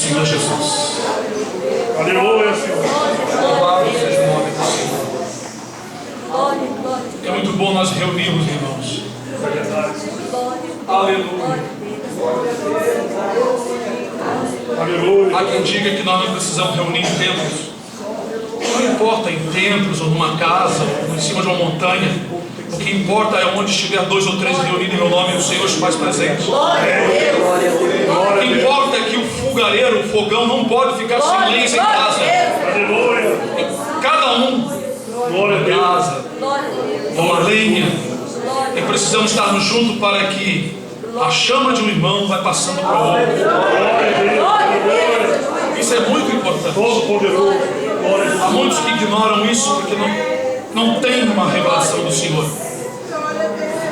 Senhor Jesus. Aleluia, Senhor. Louvado seja o nome do Senhor. É muito bom nós reunirmos, irmãos. Aleluia. Aleluia. Há quem diga que nós não precisamos reunir em templos. Não importa em templos ou numa casa ou em cima de uma montanha. O que importa é onde estiver 2 ou 3 reunidos em meu nome, o Senhor se faz presente. O que importa é que o fogareiro, o fogão, não pode ficar sem lenha em casa. Aleluia. Cada um Glória a em Deus. casa, uma lenha. E precisamos estarmos juntos para que a chama de um irmão vai passando para o outro. Glória a Deus. Isso é muito importante. Todo poderoso. Glória a Deus. Há muitos que ignoram isso porque não tem uma revelação do Senhor.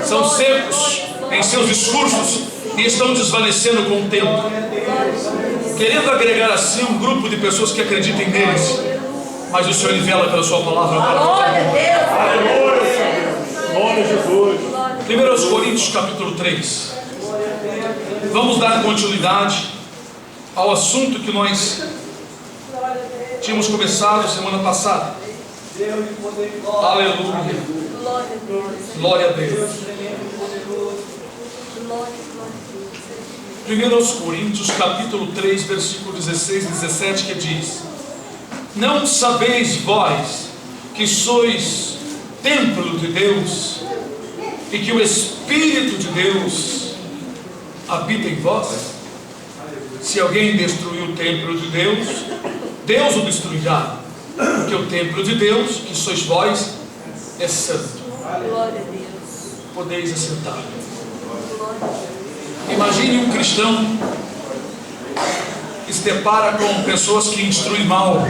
São secos em seus discursos e estão desvanecendo com o tempo, querendo agregar assim um grupo de pessoas que acreditem neles. Mas o Senhor revela pela sua palavra para Aleluia, Senhor. Glória a Jesus. 1 Coríntios capítulo 3. Vamos dar continuidade ao assunto que nós tínhamos começado semana passada. Aleluia. Glória a Deus. 1 Coríntios capítulo 3, versículo 16 e 17, que diz: não sabeis vós que sois templo de Deus e que o Espírito de Deus habita em vós? Se alguém destruir o templo de Deus, Deus o destruirá, porque o templo de Deus, que sois vós, é santo. Podeis assentar. Imagine um cristão que se depara com pessoas que instruem mal.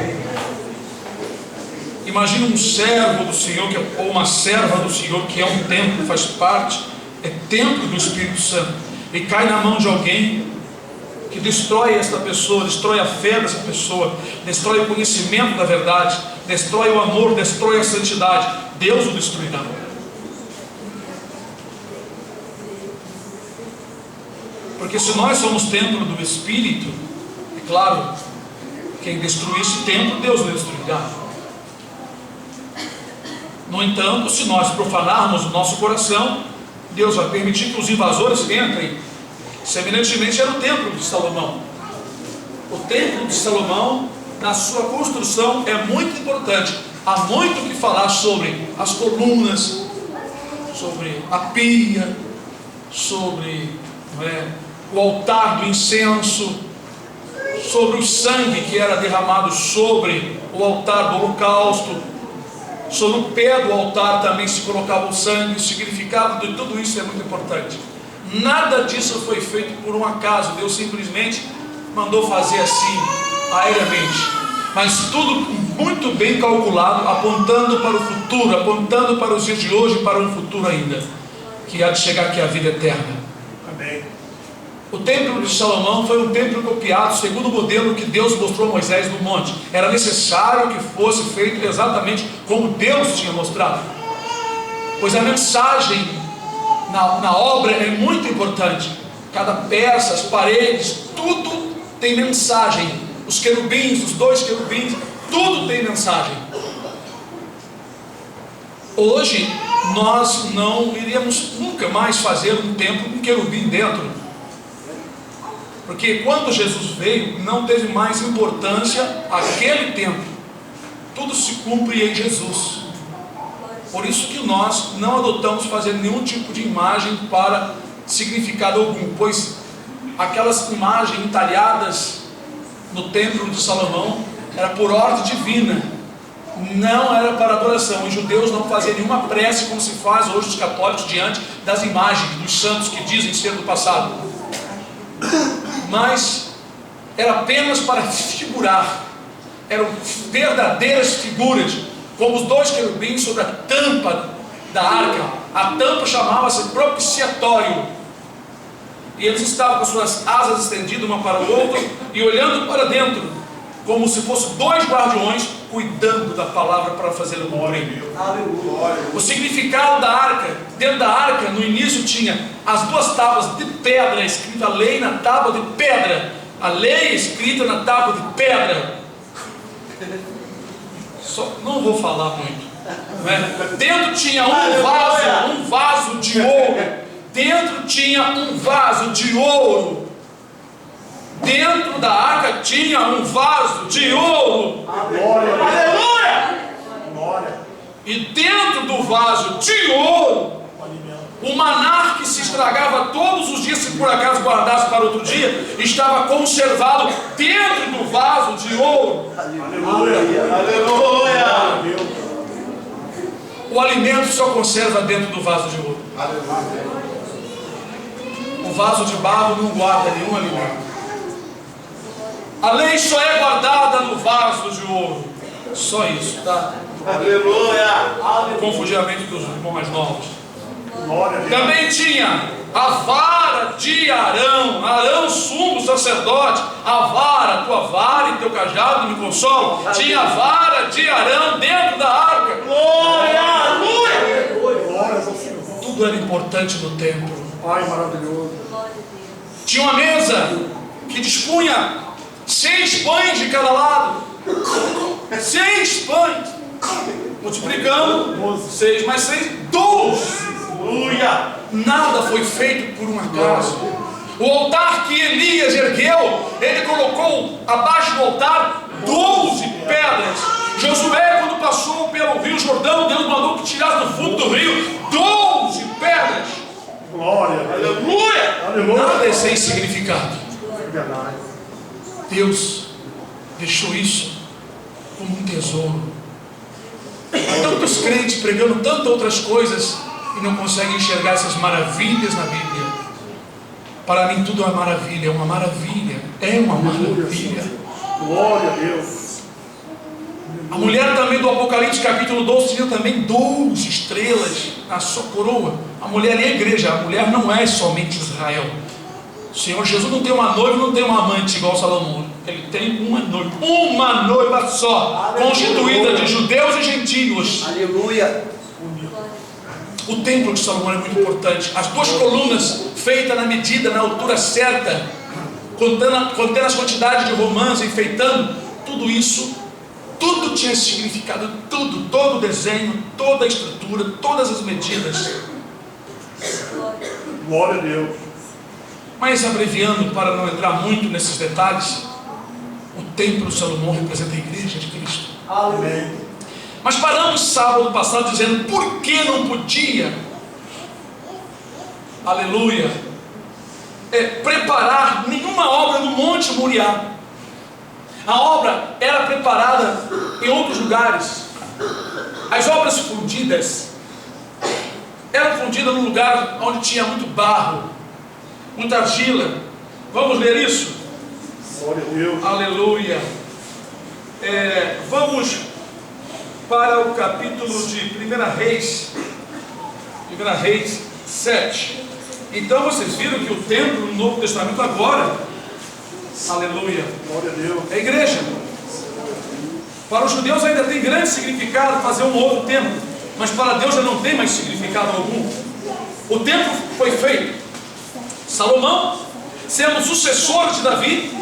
Imagine um servo do Senhor ou uma serva do Senhor que é um templo, faz parte, é templo do Espírito Santo, e cai na mão de alguém que destrói esta pessoa, destrói a fé dessa pessoa, destrói o conhecimento da verdade, destrói o amor, destrói a santidade. Deus o destruirá. Porque se nós somos templo do Espírito, é claro, quem destruir esse templo, Deus o destruirá. No entanto, se nós profanarmos o nosso coração, Deus vai permitir que os invasores entrem. Semelhantemente era o templo de Salomão. O templo de Salomão, na sua construção, é muito importante. Há muito o que falar sobre as colunas, sobre a pia, sobre o altar do incenso, sobre o sangue que era derramado sobre o altar do holocausto, sobre o pé do altar também se colocava o sangue. O significado de tudo isso é muito importante. Nada disso foi feito por um acaso. Deus simplesmente mandou fazer assim, aéreamente, mas tudo muito bem calculado, apontando para o futuro, apontando para os dias de hoje e para um futuro ainda, que há de chegar, que é a vida eterna. Amém. O templo de Salomão foi um templo copiado segundo o modelo que Deus mostrou a Moisés no monte. Era necessário que fosse feito exatamente como Deus tinha mostrado, pois a mensagem na obra é muito importante. Cada peça, as paredes, tudo tem mensagem. Os querubins, os 2 querubins, tudo tem mensagem. Hoje nós não iríamos nunca mais fazer um templo com querubim dentro, porque quando Jesus veio, não teve mais importância aquele templo. Tudo se cumpre em Jesus. Por isso que nós não adotamos fazer nenhum tipo de imagem para significado algum, pois aquelas imagens entalhadas no templo de Salomão era por ordem divina, não era para adoração. Os judeus não faziam nenhuma prece como se faz hoje os católicos diante das imagens dos santos que dizem ser do passado, mas era apenas para figurar. Eram verdadeiras figuras, como os 2 querubins sobre a tampa da arca. A tampa chamava-se propiciatório, e eles estavam com suas asas estendidas uma para o outro e olhando para dentro, como se fossem 2 guardiões cuidando da palavra para fazer o cumprir. O significado da arca: dentro da arca no início tinha as 2 tábuas de pedra, escrita lei na tábua de pedra, A lei escrita na tábua de pedra. Não vou falar muito. Né? Dentro tinha um vaso de ouro. Dentro tinha um vaso de ouro. Dentro da arca tinha um vaso de ouro. Aleluia! E dentro do vaso de ouro, o maná que se estragava todos os dias, se por acaso guardasse para outro dia, estava conservado dentro do vaso de ouro. Aleluia! Aleluia! O alimento só conserva dentro do vaso de ouro. O vaso de barro não guarda nenhum alimento. A lei só é guardada no vaso de ouro. Só isso, tá? Aleluia! Confundir a mente dos irmãos mais novos. Glória a Deus. Também tinha a vara de Arão. Arão, sumo sacerdote. A vara, tua vara e teu cajado me consolam. Tinha a vara de Arão dentro da arca. Glória! Aleluia! Glórias ao Senhor. Tudo era importante no templo. Pai maravilhoso. Tinha uma mesa que dispunha 6 pães de cada lado. 6 pães. Multiplicando 6 mais 6, 12. Aleluia! Nada foi feito por um acaso. O altar que Elias ergueu, ele colocou abaixo do altar 12 pedras. Josué, quando passou pelo rio Jordão, Deus mandou que tirasse do fundo do rio 12 pedras. Glória a Deus. Aleluia! Aleluia. Nada é sem significado. Verdade. Deus deixou isso como um tesouro. Há tantos crentes pregando tantas outras coisas e não conseguem enxergar essas maravilhas na Bíblia. Para mim tudo é uma maravilha, é uma maravilha, é uma maravilha. Glória a Deus. A mulher também do Apocalipse capítulo 12 tinha também 12 estrelas na sua coroa. A mulher é a igreja, a mulher não é somente Israel. O Senhor Jesus não tem uma noiva, não tem uma amante igual Salomão. Ele tem uma noiva só, constituída de judeus e gentios. Aleluia! O templo de Salomão é muito importante. As 2 colunas feitas na medida, na altura certa, contendo as quantidades de romãs, enfeitando, tudo isso, tudo tinha significado, tudo, todo o desenho, toda a estrutura, todas as medidas. Glória a Deus. Mas abreviando, para não entrar muito nesses detalhes, o templo de Salomão representa a igreja de Cristo. Amém. Mas paramos sábado passado dizendo por que não podia, aleluia, preparar nenhuma obra no Monte Moriá. A obra era preparada em outros lugares. As obras fundidas eram fundidas num lugar onde tinha muito barro, muita argila. Vamos ler isso? Glória a Deus. Aleluia. Vamos para o capítulo de 1 Reis 7. Então vocês viram que o templo no Novo Testamento agora, aleluia, Glória a Deus. é a igreja. Para os judeus ainda tem grande significado fazer um outro templo, mas para Deus já não tem mais significado algum. O templo foi feito. Salomão, sendo sucessor de Davi,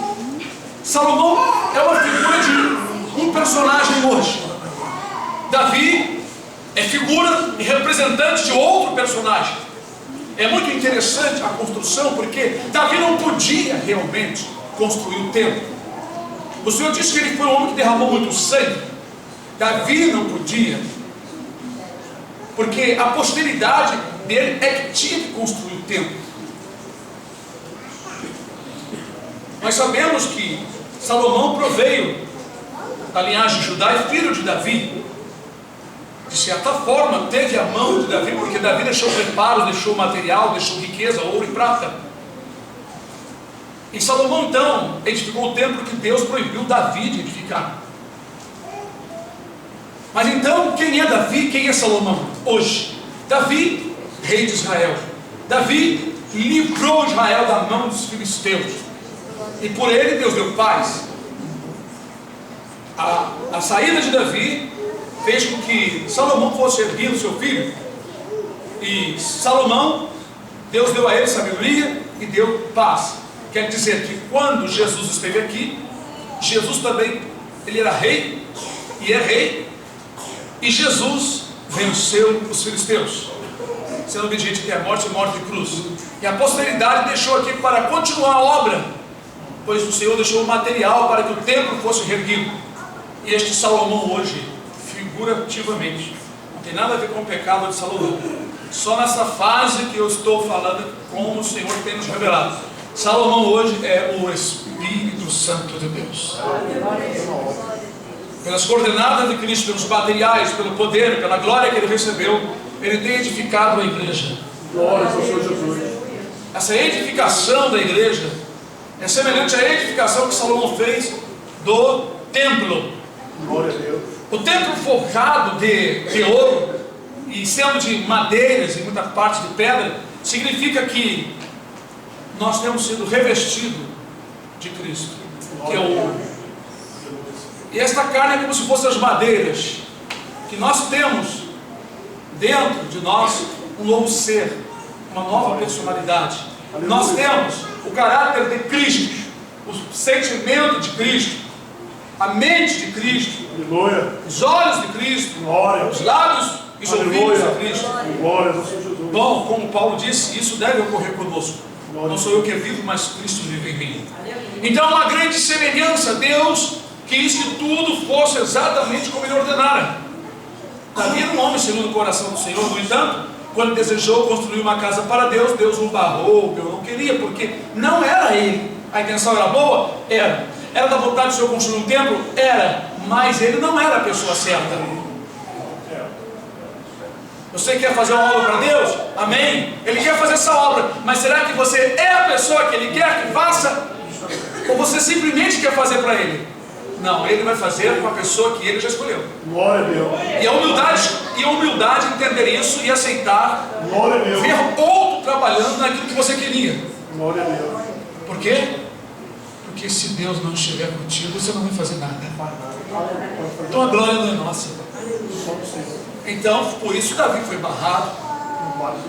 Salomão é uma figura de um personagem hoje. Davi é figura e representante de outro personagem. É muito interessante a construção, porque Davi não podia realmente construir o templo. O Senhor disse que ele foi um homem que derramou muito sangue. Davi não podia, porque a posteridade dele é que tinha que construir o templo. Nós sabemos que Salomão proveio da linhagem de Judá e filho de Davi. De certa forma, teve a mão de Davi, porque Davi deixou preparos, deixou material, deixou riqueza, ouro e prata. E Salomão, então, edificou o templo que Deus proibiu Davi de edificar. Mas então, quem é Davi? Quem é Salomão? Hoje, Davi, rei de Israel. Davi livrou Israel da mão dos filisteus. E por ele Deus deu paz. A saída de Davi fez com que Salomão fosse erguido, seu filho. E Salomão, Deus deu a ele sabedoria e deu paz. Quer dizer que quando Jesus esteve aqui, Jesus também, ele era rei, e é rei, e Jesus venceu os filisteus, sendo obediente até a morte e morte de cruz. E a posteridade deixou aqui para continuar a obra, pois o Senhor deixou o material para que o templo fosse reerguido. E este Salomão hoje, figurativamente, não tem nada a ver com o pecado de Salomão, só nessa fase que eu estou falando, como o Senhor tem nos revelado. Salomão hoje é o Espírito Santo de Deus. Pelas coordenadas de Cristo, pelos materiais, pelo poder, pela glória que ele recebeu, ele tem edificado a igreja. Glória ao Senhor Jesus. Essa edificação da igreja é semelhante à edificação que Salomão fez do templo. Glória a Deus. O templo forjado de ouro e sendo de madeiras e muita parte de pedra, significa que nós temos sido revestidos de Cristo, que é o ouro. E esta carne é como se fossem as madeiras, que nós temos dentro de nós um novo ser, uma nova personalidade. Nós temos o caráter de Cristo, o sentimento de Cristo, a mente de Cristo, Aleluia. os olhos de Cristo, Glória. os lábios e os ouvidos de Cristo. Glória ao Senhor Jesus. Bom, como Paulo disse, isso deve ocorrer conosco. Não sou eu que vivo, mas Cristo vive em mim. Então, uma grande semelhança. Deus quis que tudo fosse exatamente como ele ordenara. Davi era um homem segundo o coração do Senhor. No entanto, quando desejou construir uma casa para Deus, Deus o barrou. Deus não queria, porque não era ele. A intenção era boa? Era. Era da vontade do Senhor construir um templo? Era. Mas ele não era a pessoa certa. Você quer fazer uma obra para Deus? Amém? Ele quer fazer essa obra, mas será que você é a pessoa que Ele quer que faça? Ou você simplesmente quer fazer para Ele? Não, Ele vai fazer com a pessoa que Ele já escolheu. Glória a Deus. E a humildade entender isso e aceitar, Glória a Deus. ver outro trabalhando naquilo que você queria. Glória a Deus. Por quê? Porque se Deus não estiver contigo, você não vai fazer nada. Então a glória não é nossa. Então, por isso Davi foi barrado.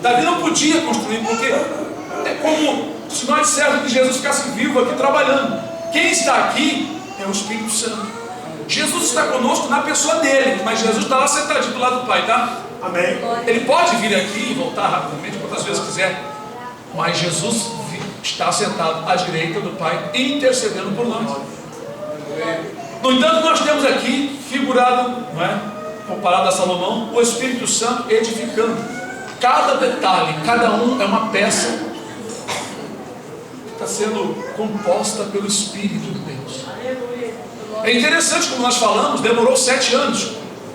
Davi não podia construir, porque é como se nós disséssemos que Jesus ficasse vivo aqui trabalhando. Quem está aqui é o Espírito Santo. Jesus está conosco na pessoa dele, mas Jesus está lá sentadinho do lado do Pai, tá? Amém. Ele pode vir aqui e voltar rapidamente, quantas vezes quiser, mas Jesus está sentado à direita do Pai, intercedendo por nós. No entanto, nós temos aqui figurado, não é? Comparado a Salomão, o Espírito Santo edificando. Cada detalhe, cada um é uma peça que está sendo composta pelo Espírito de Deus. É interessante, como nós falamos, demorou 7 anos,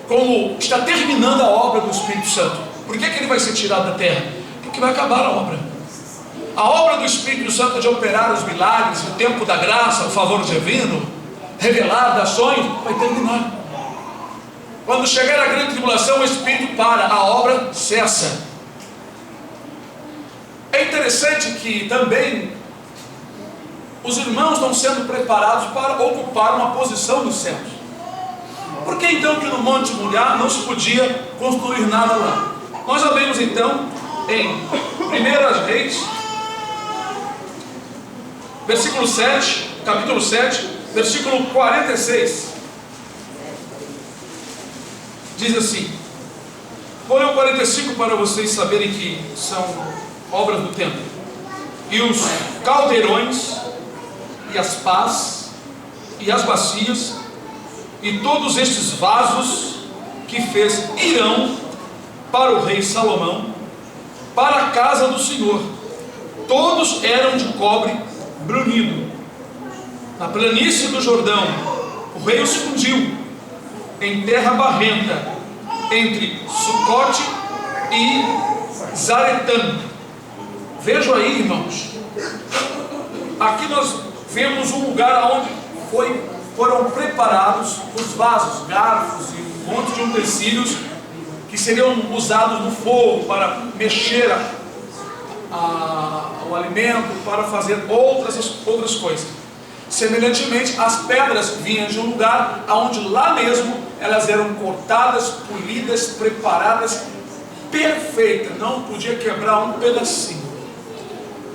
como está terminando a obra do Espírito Santo. Por que ele vai ser tirado da terra? Porque vai acabar a obra. A obra do Espírito Santo de operar os milagres, o tempo da graça, o favor divino, revelar ações, vai terminar. Quando chegar a grande tribulação, o Espírito para, a obra cessa. É interessante que também os irmãos estão sendo preparados para ocupar uma posição nos céus. Por que então que no Monte Moriá não se podia construir nada lá? Nós abrimos então em 1 Reis, versículo 7, capítulo 7, versículo 46. Diz assim, vou ler o 45 para vocês saberem que são obras do templo. E os caldeirões, e as pás, e as bacias, e todos estes vasos que fez irão para o rei Salomão, para a casa do Senhor. Todos eram de cobre brunido. Na planície do Jordão, o rei os fundiu em terra barrenta, entre Sucote e Zaretã. Vejam aí, irmãos, aqui nós vemos um lugar onde foram preparados os vasos, garfos e um monte de utensílios que seriam usados no fogo para mexer o alimento, para fazer outras coisas. Semelhantemente, as pedras vinham de um lugar onde lá mesmo elas eram cortadas, polidas, preparadas, perfeitas, não podia quebrar um pedacinho.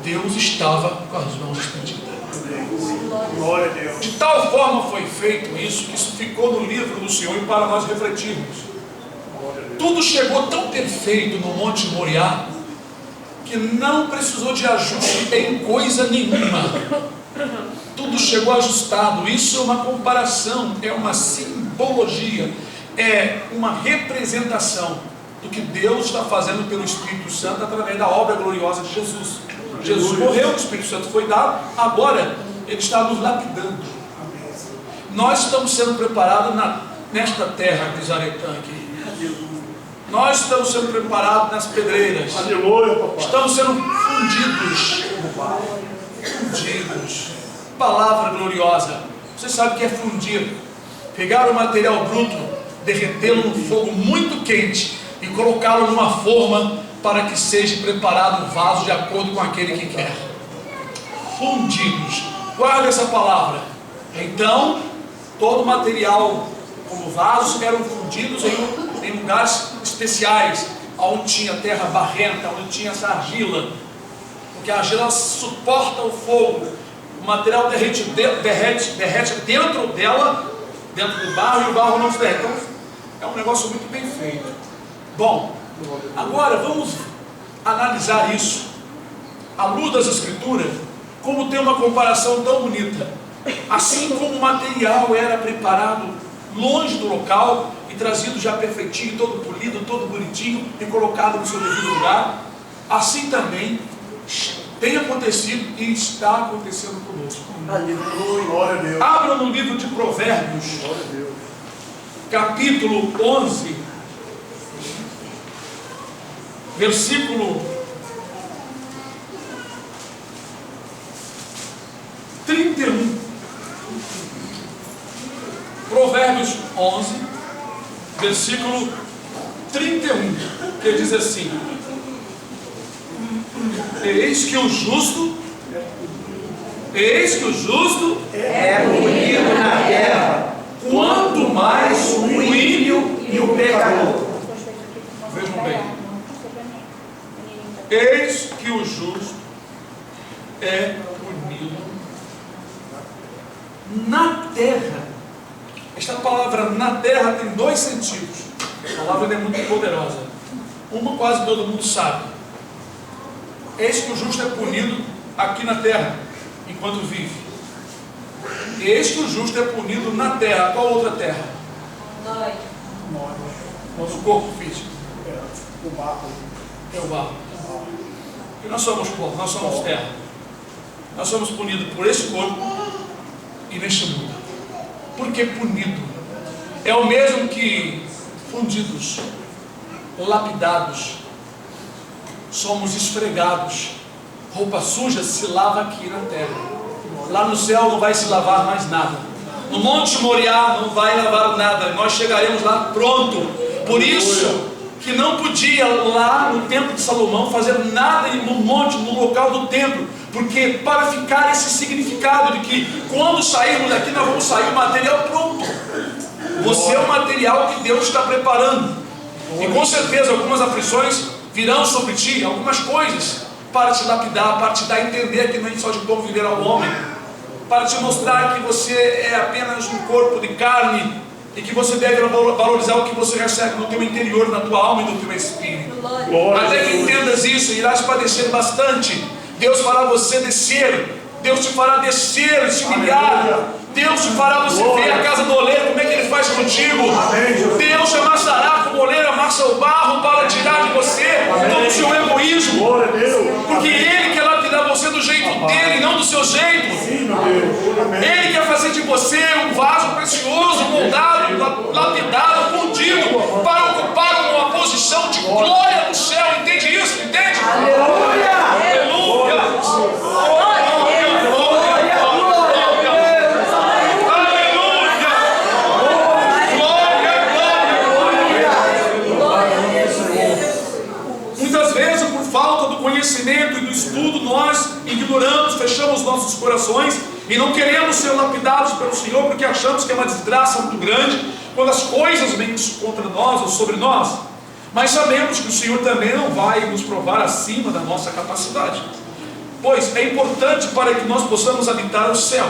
Deus estava com as mãos estendidas. Glória a Deus. De tal forma foi feito isso, que isso ficou no livro do Senhor e para nós refletirmos. Tudo chegou tão perfeito no Monte Moriá, que não precisou de ajuste em coisa nenhuma. Tudo chegou ajustado. Isso é uma comparação, é uma simbologia, é uma representação do que Deus está fazendo pelo Espírito Santo através da obra gloriosa de Jesus. Jesus morreu, o Espírito Santo foi dado, agora Ele está nos lapidando. Nós estamos sendo preparados nesta terra de Zaretã aqui. Nós estamos sendo preparados nas pedreiras. Aleluia, papai. Estamos sendo fundidos. Fundidos. Palavra gloriosa. Você sabe o que é fundir? Pegar o material bruto, derretê-lo no fogo muito quente e colocá-lo numa forma para que seja preparado o vaso de acordo com aquele que quer. Fundidos. Guarda essa palavra. Então, todo o material como vasos eram fundidos em lugares especiais, onde tinha terra barrenta, onde tinha essa argila, porque a argila suporta o fogo, o material derrete dentro dela, dentro do barro, e o barro não se derrete. Então é um negócio muito bem feito. Bom, agora vamos analisar isso à luz das Escrituras, como tem uma comparação tão bonita. Assim como o material era preparado longe do local e trazido já perfeitinho, todo polido, todo bonitinho e colocado no seu devido lugar, assim também tem acontecido e está acontecendo conosco. Aleluia, glória a Deus. Abra no livro de Provérbios, Glória a Deus. capítulo 11, versículo 31. Provérbios 11, versículo 31, que diz assim: Eis que o justo É punido na terra, quanto mais o ímpio e o pecador. Vejam bem. Eis que o justo é punido na terra. Esta palavra na terra tem dois sentidos. A palavra é muito poderosa. Uma quase todo mundo sabe. Eis que o justo é punido aqui na terra, enquanto vive. Eis que o justo é punido na terra. Qual outra terra? Nós. Nosso corpo físico. O barro. É o barro. E nós somos corpo, nós somos terra. Nós somos punidos por esse corpo e neste mundo. Por que punido? É o mesmo que fundidos, lapidados, somos esfregados. Roupa suja se lava aqui na terra. Lá no céu não vai se lavar mais nada. No Monte Moriá não vai lavar nada. Nós chegaremos lá pronto. Por isso que não podia lá no templo de Salomão fazer nada no monte, no local do templo, porque para ficar esse significado de que quando sairmos daqui nós vamos sair o material pronto. Você é o material que Deus está preparando, e com certeza algumas aflições virão sobre ti, algumas coisas para te lapidar, para te dar a entender que não é só de bom viver ao homem, para te mostrar que você é apenas um corpo de carne e que você deve valorizar o que você recebe no teu interior, na tua alma e no teu espírito. Glória Até a que Deus. entendas isso, irás padecer bastante. Deus fará você descer, Deus te fará descer, se humilhar. Deus te fará você ver a casa do oleiro, como é que ele faz contigo. Deus te amassará como o oleiro amassa o barro para tirar de você todo o seu egoísmo, Glória a Deus. porque Ele quer lapidar você do jeito dele, não do seu jeito. Sim, meu Deus. Amém. Ele quer fazer de você um vaso precioso, moldado, lapidado, fundido, para ocupar uma posição de glória no céu. Entende isso? Entende? Aleluia! Aleluia! Muitas vezes, por falta do conhecimento e do estudo, nós ignoramos, fechamos nossos corações e não queremos ser lapidados pelo Senhor, porque achamos que é uma desgraça muito grande quando as coisas vêm contra nós ou sobre nós. Mas sabemos que o Senhor também não vai nos provar acima da nossa capacidade. pois é importante para que nós possamos habitar o céu.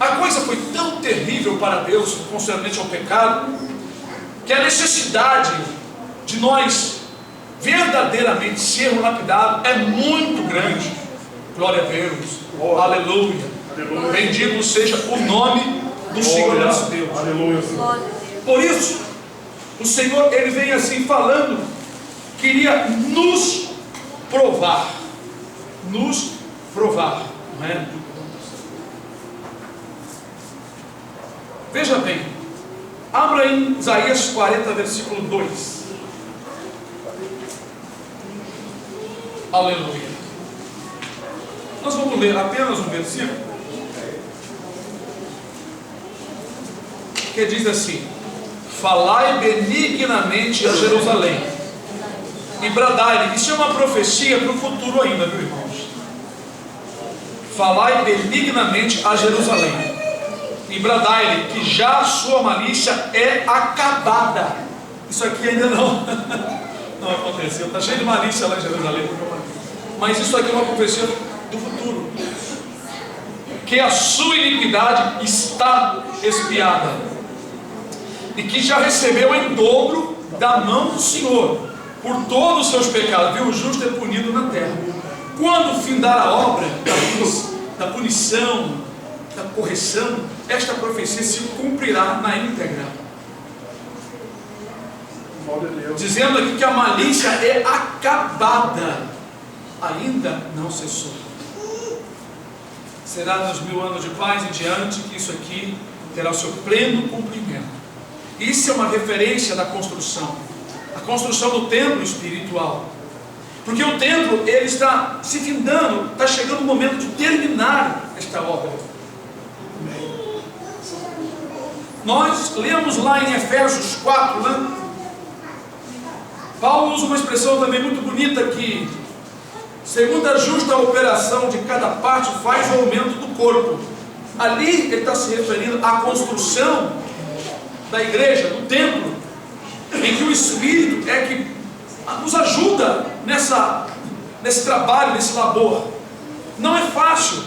A coisa foi tão terrível para Deus concernente ao pecado, que a necessidade de nós verdadeiramente sermos lapidados é muito grande. Glória a Deus. Aleluia. Aleluia. Bendito seja o nome do Senhor nosso Deus. Aleluia, Senhor. Por isso, o Senhor, Ele vem assim falando, queria nos provar. Nos provar. Não é? Veja bem, abra em Isaías 40, versículo 2. Aleluia. Nós vamos ler apenas um versículo que diz assim: falai benignamente a Jerusalém e bradai-lhe. Isso é uma profecia para o futuro ainda, viu, irmãos? Falai benignamente a Jerusalém e bradai-lhe que já a sua malícia é acabada. Isso aqui ainda não aconteceu. Está cheio de malícia lá em Jerusalém, mas isso aqui é uma profecia do futuro, que a sua iniquidade está expiada e que já recebeu em dobro da mão do Senhor por todos os seus pecados, viu? O justo é punido na terra. Quando findar a obra da punição, da correção, esta profecia se cumprirá na íntegra, dizendo aqui que a malícia é acabada, ainda não cessou. Será nos 1000 anos de paz em diante que isso aqui terá o seu pleno cumprimento. Isso é uma referência da construção, a construção do templo espiritual, porque o templo, ele está se findando, está chegando o momento de terminar esta obra. Nós lemos lá em Efésios 4, né? Paulo usa uma expressão também muito bonita que, segundo a justa operação de cada parte, faz o aumento do corpo. Ali ele está se referindo à construção da igreja, do templo, em que o Espírito é que nos ajuda nesse trabalho, nesse labor. Não é fácil.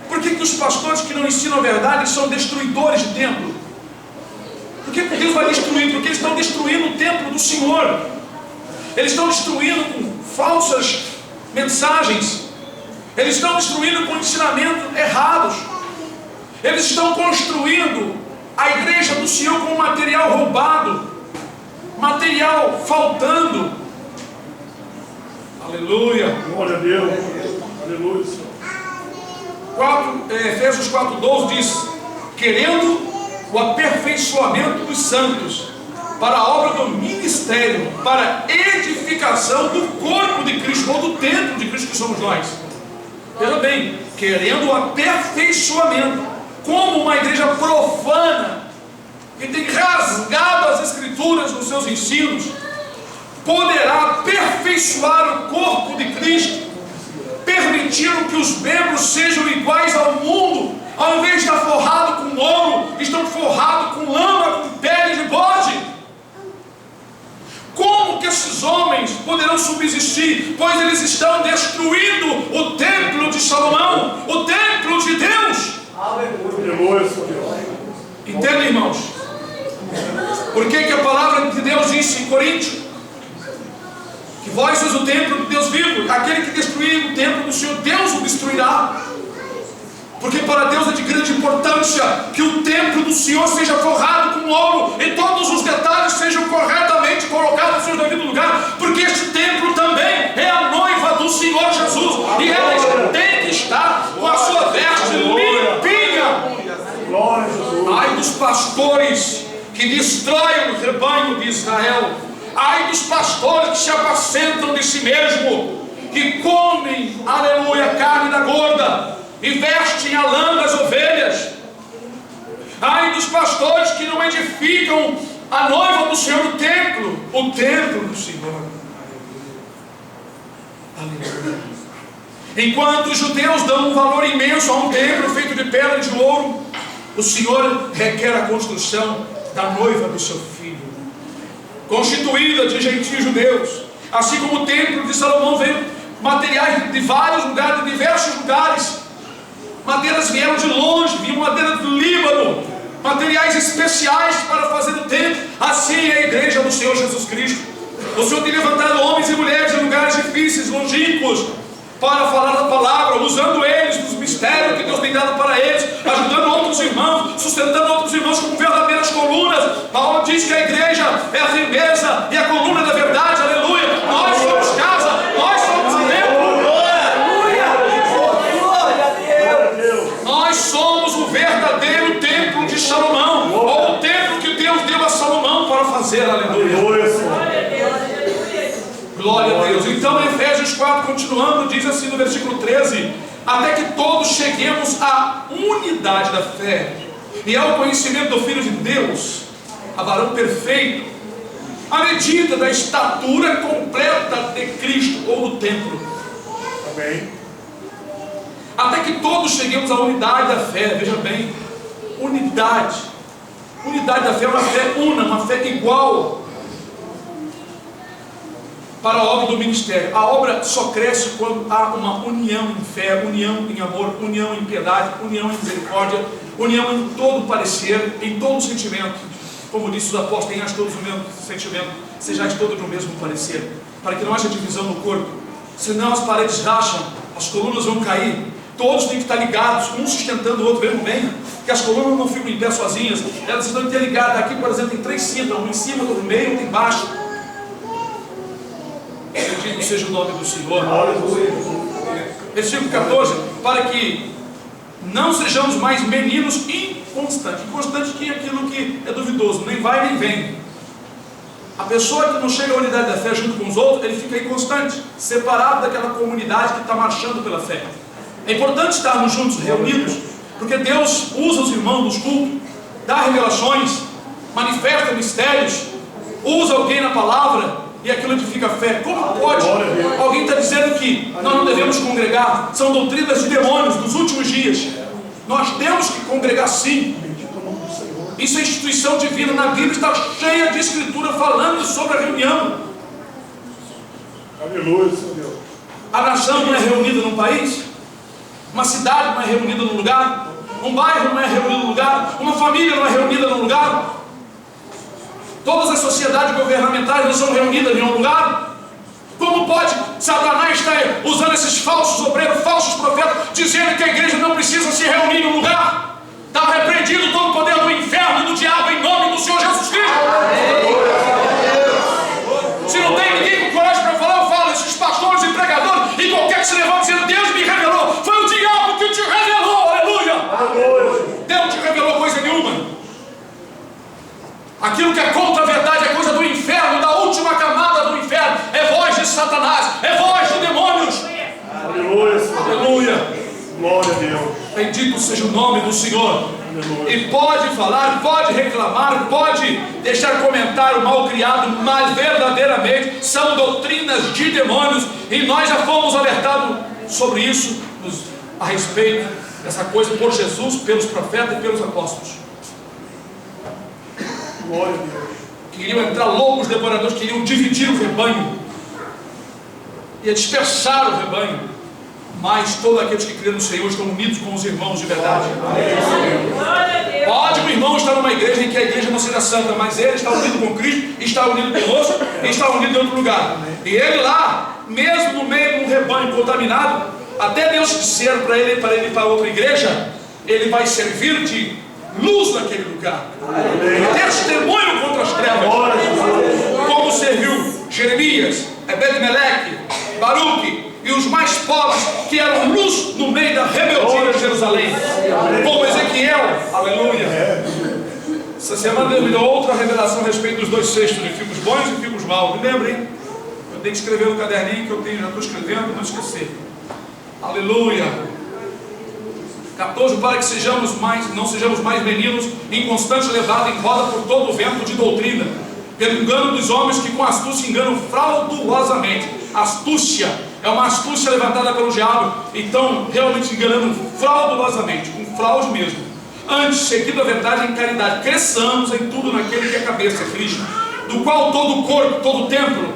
Por que os pastores que não ensinam a verdade são destruidores de templo? Por que Deus vai destruir? Porque eles estão destruindo o templo do Senhor. Eles estão destruindo com falsas mensagens. Eles estão destruindo com ensinamentos errados. Eles estão construindo a igreja do Senhor com material roubado, material faltando. Aleluia. Glória a Deus. Aleluia, Senhor. Efésios 4,12 diz: querendo o aperfeiçoamento dos santos para a obra do ministério, para edificação do corpo de Cristo, ou do templo de Cristo que somos nós. Veja bem, querendo o aperfeiçoamento, como uma igreja profana, que tem rasgado as escrituras nos seus ensinos, poderá aperfeiçoar o corpo de Cristo, permitindo que os membros sejam iguais ao mundo. Ao invés de estar forrado com ouro, estão forrados com lama, com pele de bode. Como que esses homens poderão subsistir? Pois eles estão destruindo o templo de Salomão, o templo de Deus. Aleluia, Senhor. Entendem, irmãos? Por que a palavra de Deus disse em Coríntios que vós sois o templo de Deus vivo? Aquele que destruir o templo do Senhor, Deus o destruirá. Porque para Deus é de grande importância que o templo do Senhor seja forrado com ouro e todos os detalhes sejam corretamente colocados no seu devido lugar, porque este templo também é a noiva do Senhor Jesus, e ela tem que estar com a sua veste limpinha. Glória a Jesus. Ai dos pastores que destroem o rebanho de Israel, ai dos pastores que se apacentam de si mesmo, que comem, aleluia, carne da gorda e vestem a lã das ovelhas. Ai dos pastores que não edificam a noiva do Senhor, o templo do Senhor. Aleluia. Enquanto os judeus dão um valor imenso a um templo feito de pedra e de ouro, o Senhor requer a construção da noiva do seu filho, constituída de gentios judeus. Assim como o templo de Salomão veio materiais de vários lugares, de diversos lugares. Madeiras vieram de longe, vinham madeira do Líbano, materiais especiais para fazer o templo. Assim é a igreja do Senhor Jesus Cristo. O Senhor tem levantado homens e mulheres em lugares difíceis, longínquos, para falar da palavra, usando eles nos mistérios que Deus tem dado para eles, ajudando outros irmãos, sustentando outros irmãos como verdadeiras colunas. Paulo diz que a igreja é a firmeza e a coluna da verdade, aleluia. Nós somos casa, nós somos o templo. Nós somos o verdadeiro templo de Salomão, ou o templo que Deus deu a Salomão para fazer, aleluia. Glória a Deus. Então, em Efésios 4, continuando, diz assim no versículo 13: até que todos cheguemos à unidade da fé e ao conhecimento do Filho de Deus, a varão perfeito, à medida da estatura completa de Cristo, ou do templo. Amém. Até que todos cheguemos à unidade da fé. Veja bem, unidade. Unidade da fé é uma fé una, uma fé igual para a obra do ministério. A obra só cresce quando há uma união em fé, união em amor, união em piedade, união em misericórdia, união em todo parecer, em todo sentimento. Como disse os apóstolos, tenhais todos o mesmo sentimento, sejais todos do mesmo parecer, para que não haja divisão no corpo. Senão as paredes racham, as colunas vão cair. Todos têm que estar ligados, um sustentando o outro. Mesmo bem, que as colunas não ficam em pé sozinhas, elas estão interligadas. Aqui, por exemplo, tem 3 cintas, um em cima, outro no meio, outro embaixo. Bendito seja o nome do Senhor. Versículo 14: para que não sejamos mais meninos inconstantes. Inconstante que é aquilo que é duvidoso, nem vai nem vem. A pessoa que não chega à unidade da fé junto com os outros, ele fica inconstante, separado daquela comunidade que está marchando pela fé. É importante estarmos juntos, reunidos, porque Deus usa os irmãos nos cultos, dá revelações, manifesta mistérios, usa alguém na palavra, e aquilo edifica a fé. Como pode alguém estar dizendo que nós não devemos congregar? São doutrinas de demônios dos últimos dias. Nós temos que congregar sim. Isso é instituição divina. Na Bíblia está cheia de escritura falando sobre a reunião. Aleluia, Senhor Deus. A nação não é reunida num país, uma cidade não é reunida num lugar, um bairro não é reunido num lugar, uma família não é reunida num lugar. Todas as sociedades governamentais não são reunidas em um lugar. Como pode Satanás estar usando esses falsos obreiros, falsos profetas, dizendo que a igreja não precisa se reunir em um lugar? Está repreendido todo o poder do inferno e do diabo em nome do Senhor Jesus Cristo. Se não tem ninguém com coragem para falar, eu falo. Esses pastores e pregadores e qualquer que se levante dizendo Deus me revelou, foi o diabo que te revelou, aleluia. Deus te revelou coisa nenhuma. Aquilo que é contra a verdade é coisa do inferno, da última camada do inferno. É voz de Satanás, é voz de demônios. Aleluia, Senhor. Aleluia. Glória a Deus. Bendito seja o nome do Senhor. Aleluia. E pode falar, pode reclamar, pode deixar comentário mal criado, mas verdadeiramente são doutrinas de demônios. E nós já fomos alertados sobre isso, a respeito dessa coisa, por Jesus, pelos profetas e pelos apóstolos. Glória a Deus. Queriam entrar loucos devoradores, queriam dividir o rebanho, ia dispersar o rebanho. Mas todos aqueles que creem no Senhor estão unidos com os irmãos de verdade. Pode o irmão estar numa igreja em que a igreja não seja santa, mas ele está unido com Cristo, está unido conosco e está unido em outro lugar. E ele lá, mesmo no meio de um rebanho contaminado, até Deus disser para ele ir para outra igreja, ele vai servir de luz naquele lugar, testemunho contra as trevas, como serviu Jeremias, Ebed-Meleque, Baruque e os mais pobres que eram luz no meio da rebeldia de Jerusalém, como Ezequiel, aleluia. Essa semana Deus me deu outra revelação a respeito dos 2 cestos de figos bons e figos maus. Me lembrem, eu tenho que escrever no caderninho que eu tenho, já estou escrevendo para não esquecer. Aleluia. 14, para que não sejamos mais meninos inconstantes, levados em roda por todo o vento de doutrina, pelo engano dos homens que com astúcia enganam fraudulosamente. Astúcia é uma astúcia levantada pelo diabo, então realmente enganando fraudulosamente, com fraude mesmo. Antes, seguindo a verdade em caridade, cresçamos em tudo naquele que é a cabeça, Cristo, do qual todo o corpo, todo o templo,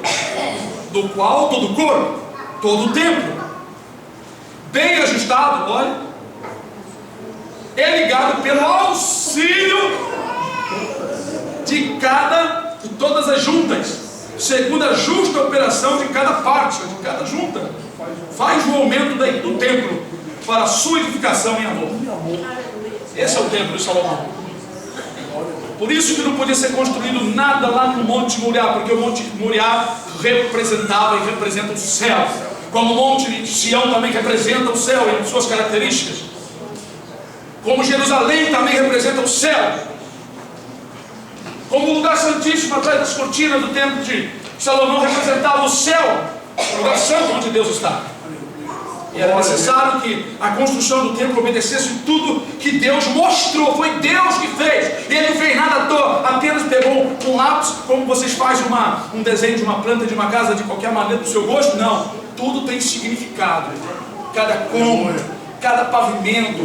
do qual todo o corpo, todo o templo, bem ajustado, olha, é ligado pelo auxílio de todas as juntas, segundo a justa operação de cada parte, de cada junta, faz o aumento do templo para a sua edificação em amor. Esse é o templo de Salomão. Por isso que não podia ser construído nada lá no Monte Moriá, porque o Monte Moriá representava e representa o céu, como o Monte Sião também representa o céu em suas características, como Jerusalém também representa o céu, como o lugar santíssimo atrás das cortinas do templo de Salomão representava o céu, o lugar santo onde Deus está. E era necessário que a construção do templo obedecesse tudo que Deus mostrou. Foi Deus que fez. Ele não fez nada à toa. Apenas pegou um lápis, como vocês fazem um desenho de uma planta, de uma casa, de qualquer maneira do seu gosto. Não. Tudo tem significado. Cada cômodo, cada pavimento,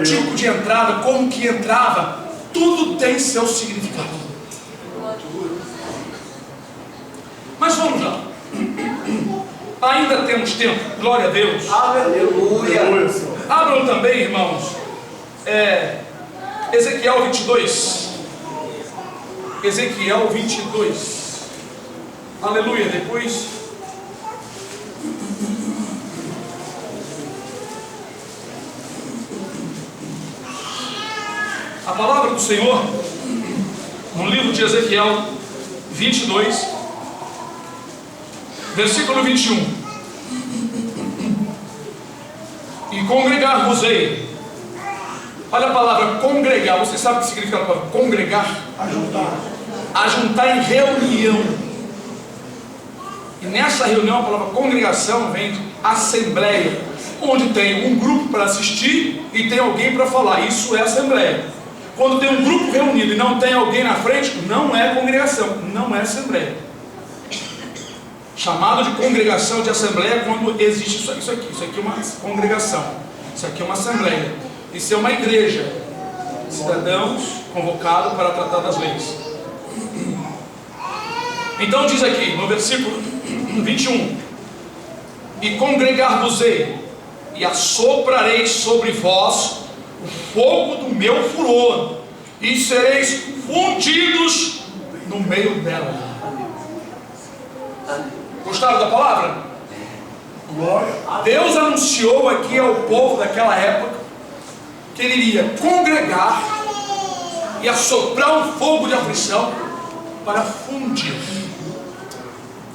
tipo de entrada, como que entrava, tudo tem seu significado. Mas vamos lá. Ainda temos tempo, glória a Deus. Aleluia. Abram também, irmãos, Ezequiel 22. Ezequiel 22. Aleluia. Depois, a palavra do Senhor, no livro de Ezequiel 22, versículo 21. E congregar-vos-ei. Olha a palavra congregar. Você sabe o que significa a palavra congregar? Ajuntar em reunião. E nessa reunião a palavra congregação vem de assembleia, onde tem um grupo para assistir e tem alguém para falar. Isso é assembleia. Quando tem um grupo reunido e não tem alguém na frente, não é congregação, não é assembleia. Chamado de congregação, de assembleia, quando existe isso aqui. Isso aqui é uma congregação, isso aqui é uma assembleia, isso é uma igreja, cidadãos convocados para tratar das leis. Então diz aqui no versículo 21: e congregar-vos-ei, e assoprarei sobre vós o fogo do meu furor, e sereis fundidos no meio dela. Gostaram da palavra? Deus anunciou aqui ao povo daquela época que ele iria congregar e assoprar um fogo de aflição para fundir.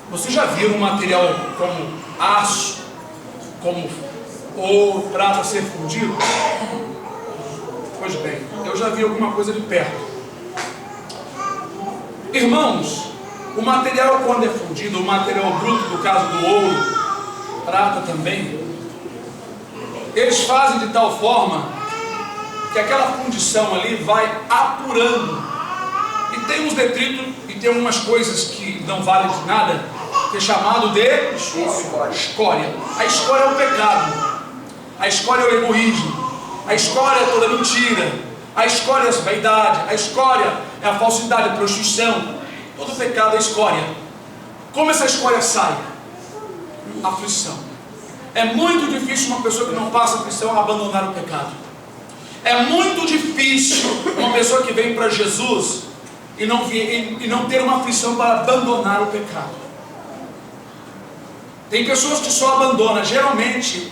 Você já viu um material como aço, como ouro, prata ser fundido? Pois bem, eu já vi alguma coisa de perto. Irmãos, o material, quando é fundido, o material bruto, no caso do ouro, prata também, eles fazem de tal forma que aquela fundição ali vai apurando, e tem uns detritos e tem umas coisas que não valem de nada, que é chamado de escória. A escória é o pecado, a escória é o egoísmo, a escória é toda mentira, a escória é a vaidade, a escória é a falsidade, a prostituição. Todo pecado é escória. Como essa escória sai? Aflição. É muito difícil uma pessoa que não passa aflição abandonar o pecado. É muito difícil uma pessoa que vem para Jesus e não ter uma aflição para abandonar o pecado. Tem pessoas que só abandonam. Geralmente,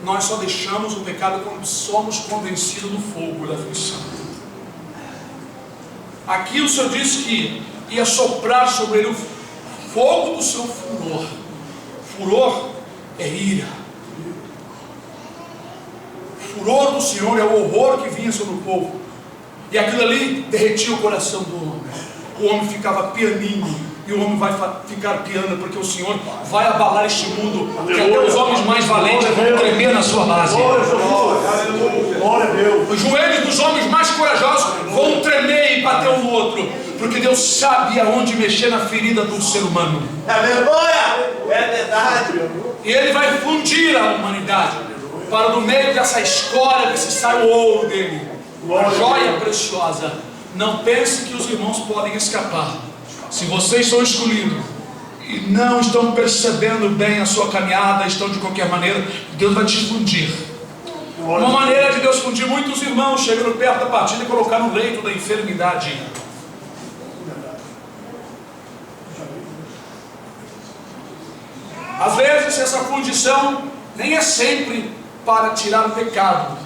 nós só deixamos o pecado quando somos convencidos do fogo da aflição. Aqui o Senhor disse que ia soprar sobre ele o fogo do seu furor. Furor é ira. O furor do Senhor é o horror que vinha sobre o povo. E aquilo ali derretia o coração do homem. O homem ficava pianinho. E o homem vai ficar piano, porque o Senhor vai abalar este mundo, que até os homens mais valentes vão tremer na sua base. Glória a Deus. Os joelhos dos homens mais corajosos vão tremer e bater um no outro, porque Deus sabe aonde mexer na ferida do ser humano. Aleluia! É verdade. E Ele vai fundir a humanidade, para do meio dessa escória que se sai o ouro dele, a joia preciosa. Não pense que os irmãos podem escapar. Se vocês são escolhidos, e não estão percebendo bem a sua caminhada, estão de qualquer maneira, Deus vai te fundir. Uma maneira de Deus fundir muitos irmãos, chegando perto da partida e colocar no leito da enfermidade. Às vezes essa fundição nem é sempre para tirar o pecado,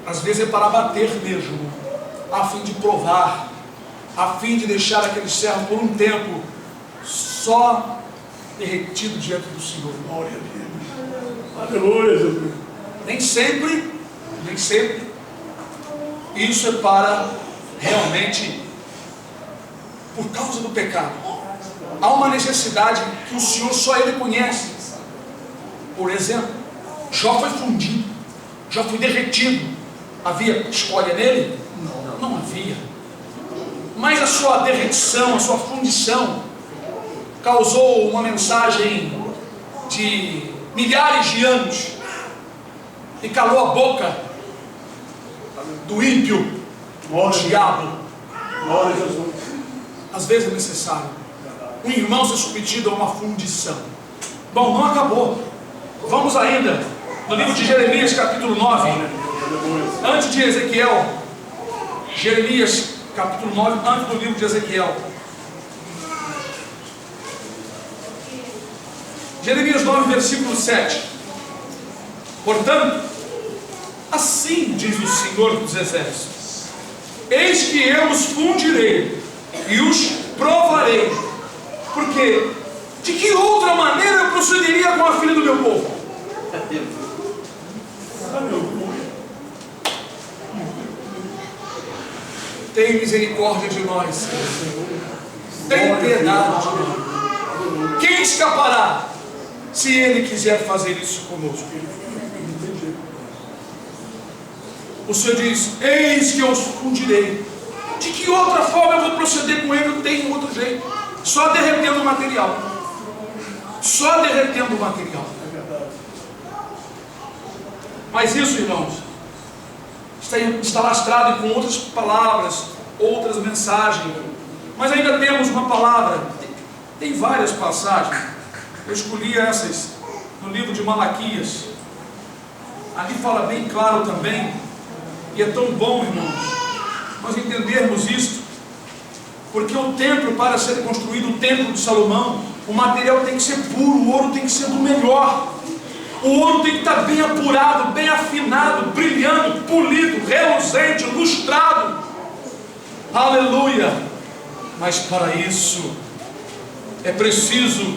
às vezes é para bater mesmo, a fim de provar, a fim de deixar aquele servo por um tempo só derretido diante do Senhor. Glória a Deus. Aleluia, Jesus. Nem sempre, isso é para realmente, por causa do pecado. Há uma necessidade que o Senhor só Ele conhece. Por exemplo, Jó foi fundido, Jó foi derretido. Havia escolha nele? Não havia. Mas a sua derretição, a sua fundição, causou uma mensagem de milhares de anos e calou a boca do ímpio, do diabo. Glória a Jesus. Às vezes é necessário um irmão ser submetido a uma fundição. Bom, não acabou. Vamos ainda no livro de Jeremias, capítulo 9, antes de Ezequiel. Jeremias, capítulo 9, antes do livro de Ezequiel. Jeremias 9, versículo 7. Portanto, assim diz o Senhor dos Exércitos: eis que eu os fundirei e os provarei. Porque de que outra maneira eu procederia com a filha do meu povo? Tem misericórdia de nós, tem piedade de nós. Quem escapará se Ele quiser fazer isso conosco? O Senhor diz: eis que eu os fundirei. De que outra forma eu vou proceder com Ele? Não tem outro jeito, só derretendo o material. Só derretendo o material. Mas isso, irmãos, está lastrado com outras palavras, outras mensagens. Mas ainda temos uma palavra. Tem várias passagens. Eu escolhi essas no livro de Malaquias. Ali fala bem claro também. E é tão bom, irmãos, nós entendermos isto. Porque o templo, para ser construído, o templo de Salomão, o material tem que ser puro, o ouro tem que ser do melhor. O ouro tem que estar bem apurado, bem afinado, brilhando, polido, reluzente, lustrado. Aleluia! Mas para isso é preciso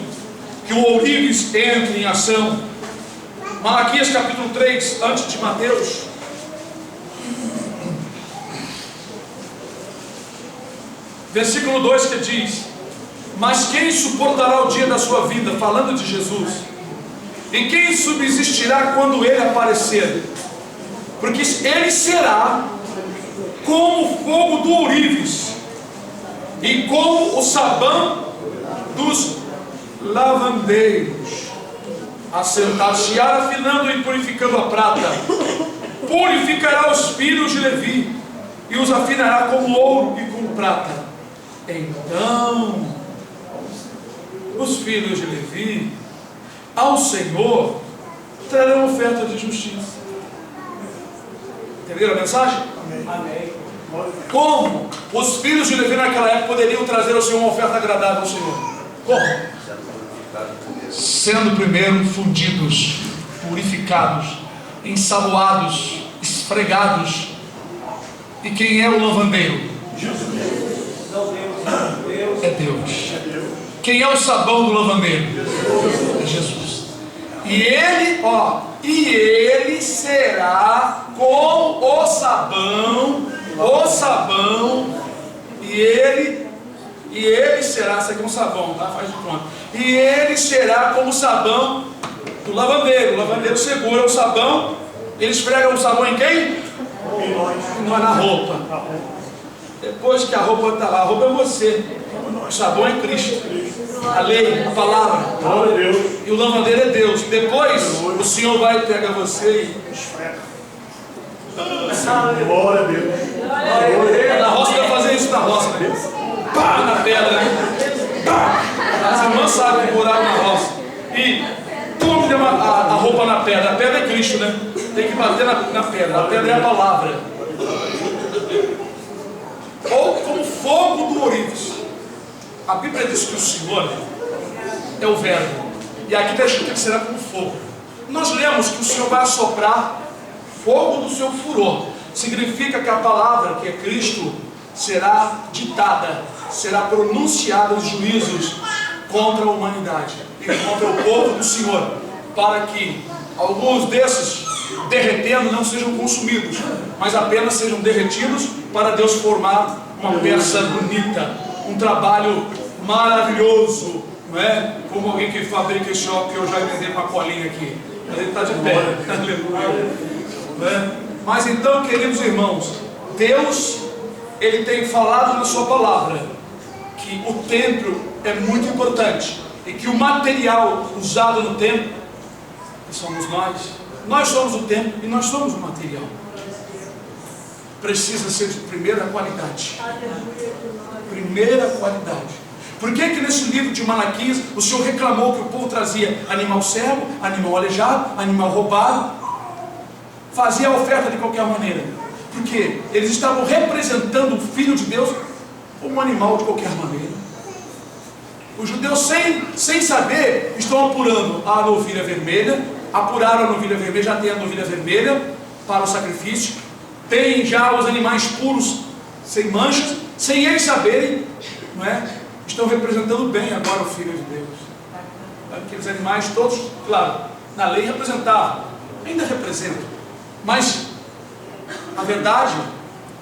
que o ourives entre em ação. Malaquias capítulo 3, antes de Mateus. Versículo 2 que diz: mas quem suportará o dia da sua vida? Falando de Jesus. E quem subsistirá quando Ele aparecer? Porque Ele será como o fogo do ourives e como o sabão dos lavandeiros. Assentar-se-á afinando e purificando a prata. Purificará os filhos de Levi e os afinará como ouro e como prata. Então os filhos de Levi ao Senhor trarão oferta de justiça. Entenderam a mensagem? Amém. Como os filhos de Levi naquela época poderiam trazer ao Senhor uma oferta agradável ao Senhor? Como? Sendo primeiro fundidos, purificados, ensaboados, esfregados. E quem é o lavandeiro? É Deus. Quem é o sabão do lavandeiro? É Jesus. E ele será com o sabão, e ele será, isso aqui é um sabão, tá? Faz de conta. E ele será como o sabão do lavandeiro. O lavandeiro segura o sabão, ele esfrega o sabão em quem? Não é na roupa. Depois que a roupa está lá, a roupa é você. O sabão é Cristo, a lei, a palavra. Glória a Deus. E o lavandeiro é Deus. E depois o Senhor vai pegar você e esfrega. Glória a Deus. Na roça vai fazer isso na roça, né? Pá, na pedra, né? Pá. irmãs sabem que moraram na roça. E como tem a roupa na pedra? A pedra é Cristo, né? Tem que bater na pedra. A pedra é a palavra. Ou como fogo do ourives. A Bíblia diz que o Senhor é o verbo. E aqui está escrito que será como fogo. Nós lemos que o Senhor vai assoprar fogo do seu furor. Significa que a palavra, que é Cristo, será ditada, será pronunciada os juízos contra a humanidade e contra o povo do Senhor, para que alguns desses derretendo não sejam consumidos, mas apenas sejam derretidos para Deus formar uma peça bonita, um trabalho maravilhoso, não é? Como alguém que fabrica esse óculos que eu já emendei com a colinha aqui, ele está de pé, aleluia. Mas então, queridos irmãos, Deus, Ele tem falado na sua palavra que o templo é muito importante e que o material usado no templo somos nós somos o templo e nós somos o material. Precisa ser de primeira qualidade. Primeira qualidade. Por que nesse livro de Malaquias o Senhor reclamou que o povo trazia animal cego, animal aleijado, animal roubado, fazia a oferta de qualquer maneira? Porque eles estavam representando o Filho de Deus como um animal de qualquer maneira. Os judeus, sem saber, estão apurando a novilha vermelha. Apuraram a novilha vermelha, já tem a novilha vermelha para o sacrifício. Tem já os animais puros, sem manchas, sem eles saberem, não é? Estão representando bem agora o Filho de Deus. Aqueles animais todos, claro, na lei representavam, ainda representam. Mas a verdade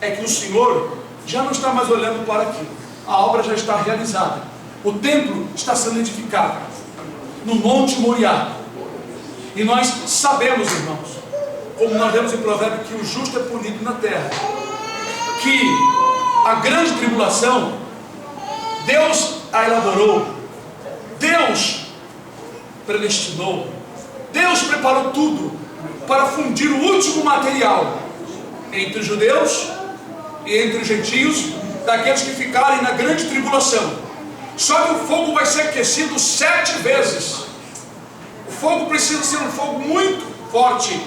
é que o Senhor já não está mais olhando para aquilo. A obra já está realizada. O templo está sendo edificado no Monte Moriá. E nós sabemos, irmãos, como nós lemos em Provérbios, que o justo é punido na terra. Que a grande tribulação, Deus a elaborou, Deus predestinou, Deus preparou tudo para fundir o último material entre os judeus e entre os gentios, daqueles que ficarem na grande tribulação. Só que o fogo vai ser aquecido 7 vezes. O fogo precisa ser um fogo muito forte,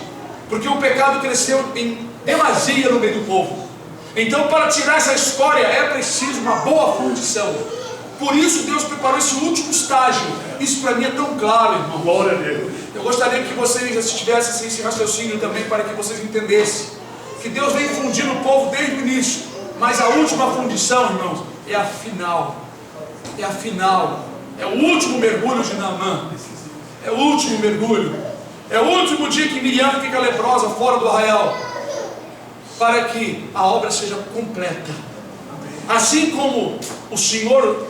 porque o pecado cresceu em demasia no meio do povo. Então, para tirar essa escória é preciso uma boa fundição. Por isso Deus preparou esse último estágio. Isso para mim é tão claro, irmão. Glória a Deus. Eu gostaria que vocês estivessem esse raciocínio também, para que vocês entendessem que Deus vem fundindo o povo desde o início, mas a última fundição, irmãos, é a final. É a final. É o último mergulho de Naamã. É o último mergulho. É o último dia que Miriam fica leprosa fora do arraial, para que a obra seja completa. Assim como o Senhor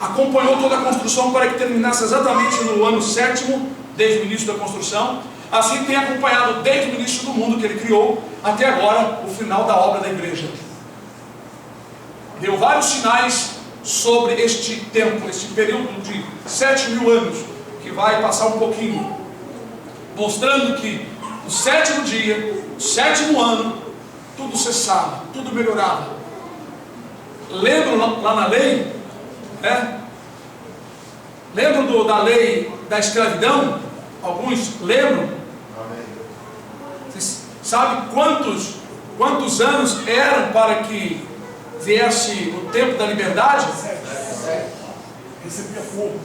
acompanhou toda a construção para que terminasse exatamente no ano 7º, desde o início da construção, assim tem acompanhado desde o início do mundo que Ele criou, até agora, o final da obra da igreja. Deu vários sinais sobre este tempo, este período de 7.000 anos, que vai passar um pouquinho, mostrando que no 7º dia, no 7º ano, tudo cessava, tudo melhorava. Lembram lá na lei, né? Lembram da lei da escravidão? Alguns lembram? Vocês sabem quantos anos eram para que viesse o tempo da liberdade? Recebia fogo.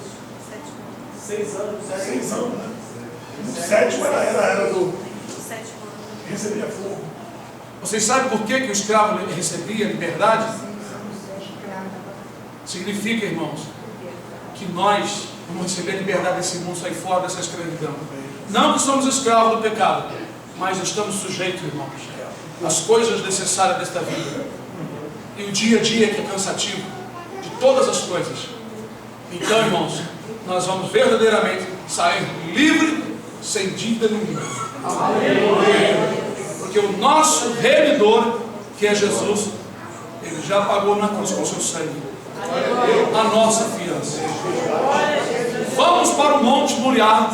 6 anos. 6 anos, né? O 7º era do... Recebia fogo. Vocês sabem por que o escravo recebia liberdade? Significa, irmãos, que nós vamos receber a liberdade desse mundo, sair fora dessa escravidão. Não que somos escravos do pecado, mas estamos sujeitos, irmãos, às coisas necessárias desta vida. E o dia a dia que é cansativo, de todas as coisas. Então, irmãos, nós vamos verdadeiramente sair livre, sem dívida nenhuma. Porque o nosso remidor, que é Jesus, Ele já pagou na cruz com o seu sangue a nossa fiança. Vamos para o Monte Moriá,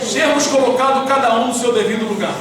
sermos colocados cada um no seu devido lugar.